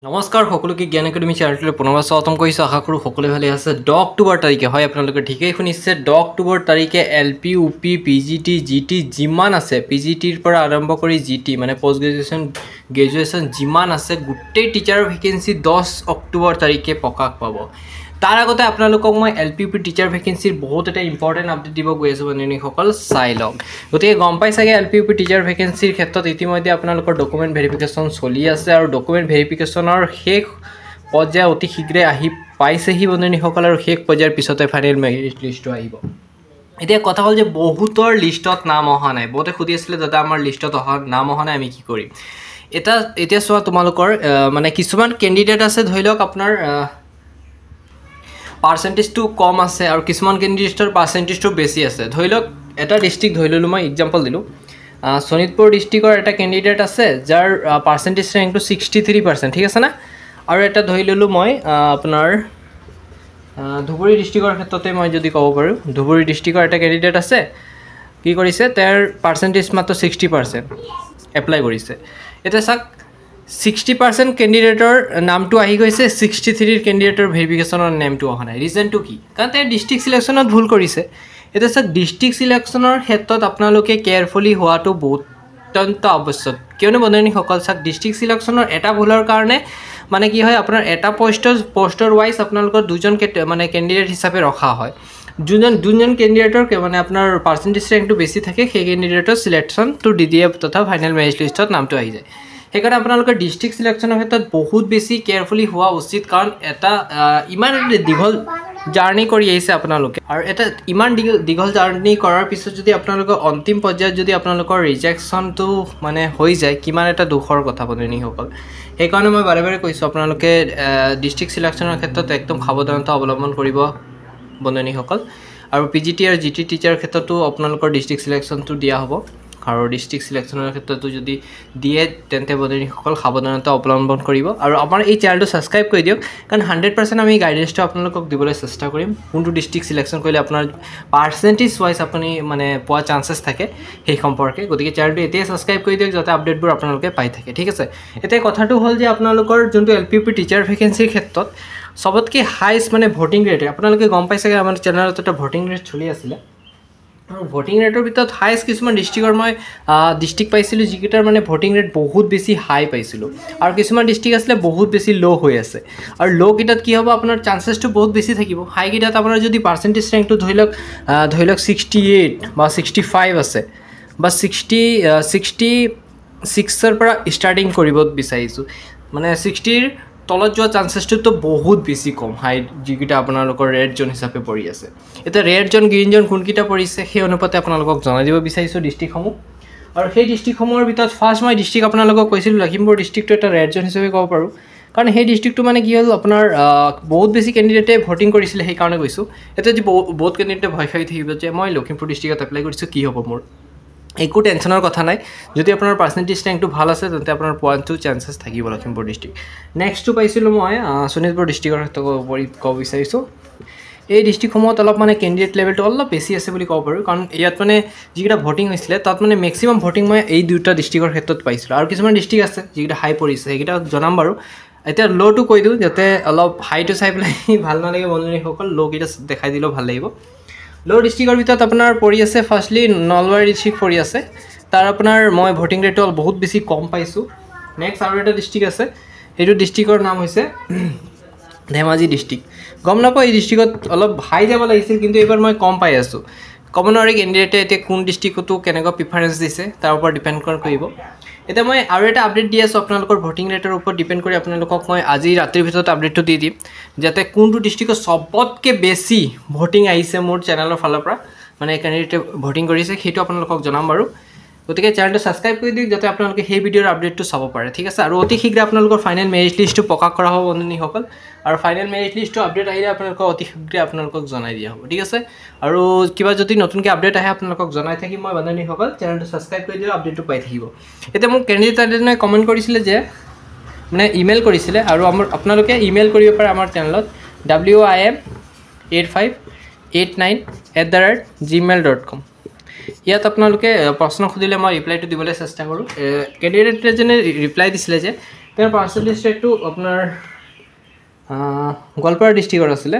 নমস্কাৰ সকলোকে জ্ঞান একাডেমি চেনেলটোলৈ পুনৰবাৰ স্বাগতম কৰিছোঁ। আশা কৰোঁ সকলোৱে ভালে আছে। 10 অক্টোবৰ তাৰিখে হয় আপোনালোকে ঠিকেই শুনিছে। 10 অক্টোবৰ তাৰিখে LP UP PGT GT যিমান আছে, PGTৰ পৰা আৰম্ভ কৰি GT মানে পোষ্ট গ্ৰেজুৱেশ্যন যিমান আছে গোটেই টিচাৰৰ ভেকেঞ্চি 10 অক্টোবৰ তাৰিখে প্ৰকাশ পাব। তাৰ আগতে আপোনালোকক মই LP UP টিচাৰ ভেকেঞ্চিৰ বহুত এটা ইম্পৰ্টেণ্ট আপডেট দিব গৈ আছোঁ বন্ধুসকল, চাই লওক। গতিকে গম পাই চাগে LP UP টিচাৰ ভেকেঞ্চিৰ ক্ষেত্ৰত ইতিমধ্যে আপোনালোকৰ ডকুমেণ্ট ভেৰিফিকেশ্যন চলি আছে আৰু ডকুমেণ্ট ভেৰিফিকেশ্যনৰ শেষ পৰ্যায় অতি শীঘ্ৰে আহি পাইছেহি বন্ধুসকল, আৰু শেষ পৰ্যায়ৰ পিছতে ফাইনেল মেৰিট লিষ্টটো আহিব। এতিয়া কথা হ'ল যে বহুতৰ লিষ্টত নাম অহা নাই। বহুতে সুধি আছিলে দাদা আমাৰ লিষ্টত নাম অহা নাই, আমি কি কৰিম? এতিয়া চোৱা, তোমালোকৰ মানে কিছুমান কেণ্ডিডেট আছে, ধৰি লওক আপোনাৰ পাৰ্চেণ্টেজটো কম আছে আৰু কিছুমান কেণ্ডিডেটৰ পাৰ্চেণ্টেজটো বেছি আছে। ধৰি লওক এটা ডিষ্ট্ৰিক্ট ধৰি ল'লোঁ, মই এক্সাম্পল দিলোঁ। শোণিতপুৰ ডিষ্ট্ৰিক্টৰ এটা কেণ্ডিডেট আছে যাৰ পাৰ্চেণ্টেজ ৰেংকটো 63%, ঠিক আছে না? আৰু এটা ধৰি ল'লোঁ মই আপোনাৰ ধুবুৰী ডিষ্ট্ৰিক্টৰ ক্ষেত্ৰতে মই যদি ক'ব পাৰোঁ, ধুবুৰী ডিষ্ট্ৰিক্টৰ এটা কেণ্ডিডেট আছে, কি কৰিছে, তেওঁৰ পাৰ্চেণ্টেজ মাত্ৰ 60% এপ্লাই কৰিছে। এতিয়া চাওক, 60% কেণ্ডিডেটৰ নামটো আহি গৈছে, 63 কেণ্ডিডেটৰ ভেৰিফিকেশ্যনৰ নেমটো অহা নাই। ৰিজনটো কি? কাৰণ তেওঁ ডিষ্ট্ৰিক্ট চিলেকশ্যনত ভুল কৰিছে। এতিয়া চাওক, ডিষ্ট্ৰিক্ট চিলেকশ্যনৰ ক্ষেত্ৰত আপোনালোকে কেয়াৰফুলি হোৱাটো অত্যন্ত আৱশ্যক। কিয়নো বন্ধুসকল চাওক, ডিষ্ট্ৰিক্ট চিলেকশ্যনৰ এটা ভুলৰ কাৰণে মানে কি হয়, আপোনাৰ এটা পষ্টৰ ৱাইজ আপোনালোকৰ দুজন মানে কেণ্ডিডেট হিচাপে ৰখা হয়। যোনজন কেণ্ডিডেটৰ মানে আপোনাৰ পাৰ্চেণ্টেজ ৰেংকটো বেছি থাকে, সেই কেণ্ডিডেটৰ চিলেকশ্যনটো দি দিয়ে তথা ফাইনেল মেৰিট লিষ্টত নামটো আহি যায়। সেইকাৰণে আপোনালোকৰ ডিষ্ট্ৰিক্ট চিলেকশ্যনৰ ক্ষেত্ৰত বহুত বেছি কেয়াৰফুলি হোৱা উচিত, কাৰণ এটা ইমান দীঘল জাৰ্ণি কৰি আহিছে আপোনালোকে, আৰু এটা ইমান দীঘল জাৰ্ণি কৰাৰ পিছত যদি আপোনালোকৰ অন্তিম পৰ্যায়ত যদি আপোনালোকৰ ৰিজেকশ্যনটো মানে হৈ যায়, কিমান এটা দুখৰ কথা বন্ধুসকল। সেইকাৰণে মই বাৰে বাৰে কৈছোঁ, আপোনালোকে ডিষ্ট্ৰিক্ট চিলেকশ্যনৰ ক্ষেত্ৰত একদম সাৱধানতা অৱলম্বন কৰিব বন্ধুসকল। আৰু PGT আৰু GT টিচাৰৰ ক্ষেত্ৰতো আপোনালোকৰ ডিষ্ট্ৰিক্ট চিলেকশ্যনটো দিয়া হ'ব, আৰু ডিষ্ট্ৰিক্ট চিলেকশ্যনৰ ক্ষেত্ৰতো যদি দিয়ে তেন্তে বন্ধুসকল সাৱধানতা অৱলম্বন কৰিব। আৰু আমাৰ এই চেনেলটো ছাবস্ক্ৰাইব কৰি দিয়ক, কাৰণ 100% আমি গাইডেন্সটো আপোনালোকক দিবলৈ চেষ্টা কৰিম, কোনটো ডিষ্ট্ৰিক্ট চিলেকশ্যন কৰিলে আপোনাৰ পাৰ্চেণ্টেজ ৱাইজ আপুনি মানে পোৱা চান্সেছ থাকে সেই সম্পৰ্কে। গতিকে চেনেলটো এতিয়াই ছাবস্ক্ৰাইব কৰি দিয়ক, যাতে আপডেটবোৰ আপোনালোকে পাই থাকে, ঠিক আছে? এতিয়া কথাটো হ'ল যে আপোনালোকৰ যোনটো LP UP টিচাৰ ভেকেঞ্চিৰ ক্ষেত্ৰত চবতকৈ হাইষ্ট মানে ভোটিং ৰেট, আপোনালোকে গম পাই চাগে আমাৰ চেনেলত এটা ভোটিং ৰেট চলি আছিলে, আৰু ভোটিং ৰেটৰ ভিতৰত হাইষ্ট কিছুমান ডিষ্ট্ৰিক্টৰ মই ডিষ্ট্ৰিক্ট পাইছিলোঁ যিকেইটাৰ মানে ভোটিং ৰেট বহুত বেছি হাই পাইছিলোঁ, আৰু কিছুমান ডিষ্ট্ৰিক্ট আছিলে বহুত বেছি ল' হৈ আছে। আৰু ল'কেইটাত কি হ'ব, আপোনাৰ চান্সেছটো বহুত বেছি থাকিব। হাইকেইটাত আপোনাৰ যদি পাৰ্চেণ্টেজ ৰেংকটো ধৰি লওক 68 বা 65 আছে, বা 66ৰ পৰা ষ্টাৰ্টিং কৰিব বিচাৰিছোঁ, মানে 60ৰ তলত যোৱা চান্সেছটোতো বহুত বেছি কম, হাই যিকেইটা আপোনালোকৰ ৰেড জ'ন হিচাপে পৰি আছে। এতিয়া ৰেড জ'ন গ্ৰীণ জ'ন কোনকেইটা পৰিছে সেই অনুপাতে আপোনালোকক জনাই দিব বিচাৰিছোঁ ডিষ্ট্ৰিক্টসমূহ। আৰু সেই ডিষ্ট্ৰিক্টসমূহৰ ভিতৰত ফাৰ্ষ্ট মই ডিষ্ট্ৰিক্ট আপোনালোকক কৈছিলোঁ লখিমপুৰ ডিষ্ট্ৰিক্টটো এটা ৰেড জ'ন হিচাপে ক'ব পাৰোঁ, কাৰণ সেই ডিষ্ট্ৰিক্টটো মানে কি হ'ল, আপোনাৰ বহুত বেছি কেণ্ডিডেটে ভোটিং কৰিছিলে, সেইকাৰণে কৈছোঁ। এতিয়া যদি বহুত কেণ্ডিডেটে ভয় খাই থাকিব যে মই লখিমপুৰ ডিষ্ট্ৰিক্টত এপ্লাই কৰিছোঁ, কি হ'ব মোৰ? একো টেনশ্যনৰ কথা নাই। যদি আপোনাৰ পাৰ্চেণ্টেজ ৰেংকটো ভাল আছে তেন্তে আপোনাৰ পোৱাটো চান্সেছ থাকিব লখিমপুৰ ডিষ্ট্ৰিক্ট। নেক্সটটো পাইছিলোঁ মই শোণিতপুৰ ডিষ্ট্ৰিক্টৰ ক্ষেত্ৰত ক'ব বিচাৰিছোঁ। এই ডিষ্ট্ৰিক্টসমূহত অলপ মানে কেণ্ডিডেট লেভেলটো অলপ বেছি আছে বুলি ক'ব পাৰোঁ, কাৰণ ইয়াত মানে যিকেইটা ভোটিং হৈছিলে তাত মানে মেক্সিমাম ভোটিং মই এই দুটা ডিষ্ট্ৰিক্টৰ ক্ষেত্ৰত পাইছিলোঁ। আৰু কিছুমান ডিষ্ট্ৰিক্ট আছে যিকেইটা হাই পৰিছে, সেইকেইটা জনাম বাৰু। এতিয়া ল'টো কৈ দিওঁ, যাতে অলপ হাইটো চাই পেলাই ভাল নালাগে বন্ধুসকল, ল'কেইটা দেখাই দিলেও ভাল লাগিব। ল' ডিষ্ট্ৰিক্টৰ ভিতৰত আপোনাৰ পৰি আছে ফাৰ্ষ্টলি নলবাৰী ডিষ্ট্ৰিক্ট পৰি আছে, তাৰ আপোনাৰ মই ভোটিং ৰেটটো বহুত বেছি কম পাইছোঁ। নেক্সট আৰু এটা ডিষ্ট্ৰিক্ট আছে, সেইটো ডিষ্ট্ৰিক্টৰ নাম হৈছে ধেমাজি ডিষ্ট্ৰিক্ট। গম নাপাওঁ, এই ডিষ্ট্ৰিক্টত অলপ হাই যাব লাগিছিল, কিন্তু এইবাৰ মই কম পাই আছোঁ। ক'ব নোৱাৰি কেণ্ডিডেটে এতিয়া কোন ডিষ্ট্ৰিক্টতো কেনেকুৱা প্ৰিফাৰেঞ্চ দিছে তাৰ ওপৰত ডিপেণ্ড কৰিব। এতিয়া মই আৰু এটা আপডেট দি আছোঁ আপোনালোকৰ ভোটিং ৰেটৰ ওপৰত ডিপেণ্ড কৰি আপোনালোকক মই আজি ৰাতিৰ ভিতৰত আপডেটটো দি দিম, যাতে কোনটো ডিষ্ট্ৰিক্টত চবতকৈ বেছি ভোটিং আহিছে মোৰ চেনেলৰ ফালৰ পৰা, মানে কেণ্ডিডেটে ভোটিং কৰিছে, সেইটো আপোনালোকক জনাম বাৰু। গতিকে চেনেলটো ছাবস্ক্ৰাইব কৰি দিয়ক, যাতে আপোনালোকে সেই ভিডিঅ'ৰ আপডেটটো চাব পাৰে, ঠিক আছে? আৰু অতি শীঘ্ৰে আপোনালোকৰ ফাইনেল মেৰিট লিষ্টটো প্ৰকাশ কৰা হ'ব বন্ধুসকল, আৰু ফাইনেল মেৰিট লিষ্টটো আপডেট আহিলে আপোনালোকক অতি শীঘ্ৰে আপোনালোকক জনাই দিয়া হ'ব, ঠিক আছে? আৰু কিবা যদি নতুনকৈ আপডেট আহে আপোনালোকক জনাই থাকিম মই বন্ধুসকল। চেনেলটো ছাবস্ক্ৰাইব কৰি দিয়ক, আপডেটটো পাই থাকিব। এতিয়া মোক কেণ্ডিডেট এজনে কমেণ্ট কৰিছিলে যে মানে ইমেইল কৰিছিলে, আৰু আপোনালোকে ইমেইল কৰিব পাৰে আমাৰ চেনেলত wim8589@gmail.com। ইয়াত আপোনালোকে প্ৰশ্ন সুধিলে মই ৰিপ্লাইটো দিবলৈ চেষ্টা কৰোঁ। কেণ্ডিডেট এজনে ৰিপ্লাই দিছিলে যে তেওঁৰ পাৰ্চেণ্টেজ ৰেটটো আপোনাৰ গোৱালপাৰা ডিষ্ট্ৰিক্টৰ আছিলে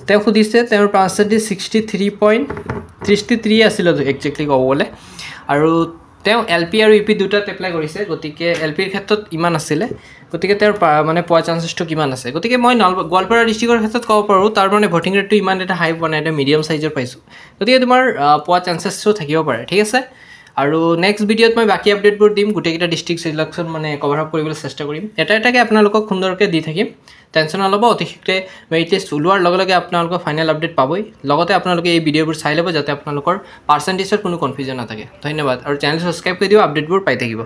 তেওঁ সুধিছে তেওঁৰ পাৰ্চেণ্টেজ 63.33 আছিল একজেক্টলি ক'ব গ'লে আৰু তেওঁ LP আৰু UP দুটাত এপ্লাই কৰিছে গতিকে LPৰ ক্ষেত্ৰত ইমান আছিলে গতিকে তেওঁৰ মানে পোৱা চান্সেছটো কিমান আছে গতিকে মই গোৱালপাৰা ডিষ্ট্ৰিক্টৰ ক্ষেত্ৰত ক'ব পাৰোঁ তাৰ মানে ভোটিং ৰেটটো ইমান এটা হাই পোৱা নাই এটা মিডিয়াম চাইজৰ পাইছোঁ গতিকে তোমাৰ পোৱা চান্সেছটো থাকিব পাৰে ঠিক আছে আৰু নেক্সট ভিডিঅ'ত মই বাকী আপডেটবোৰ দিম গোটেইকেইটা ডিষ্ট্ৰিক্ট চিলেকশ্যন মানে কভাৰ আপ কৰিবলৈ চেষ্টা কৰিম এটাকৈ আপোনালোকক সুন্দৰকৈ দি থাকিম টেনশ্যন নল'ব অতি শীঘ্ৰে মেৰিট লিষ্ট ওলোৱাৰ লগে লগে আপোনালোকৰ ফাইনেল আপডেট পাবই লগতে আপোনালোকে এই ভিডিঅ'বোৰ চাই ল'ব যাতে আপোনালোকৰ পাৰ্চেণ্টেজত কোনো কনফিউজন নাথাকে ধন্যবাদ আৰু চেনেল ছাবস্ক্ৰাইব কৰি দিব আপডেটবোৰ পাই থাকিব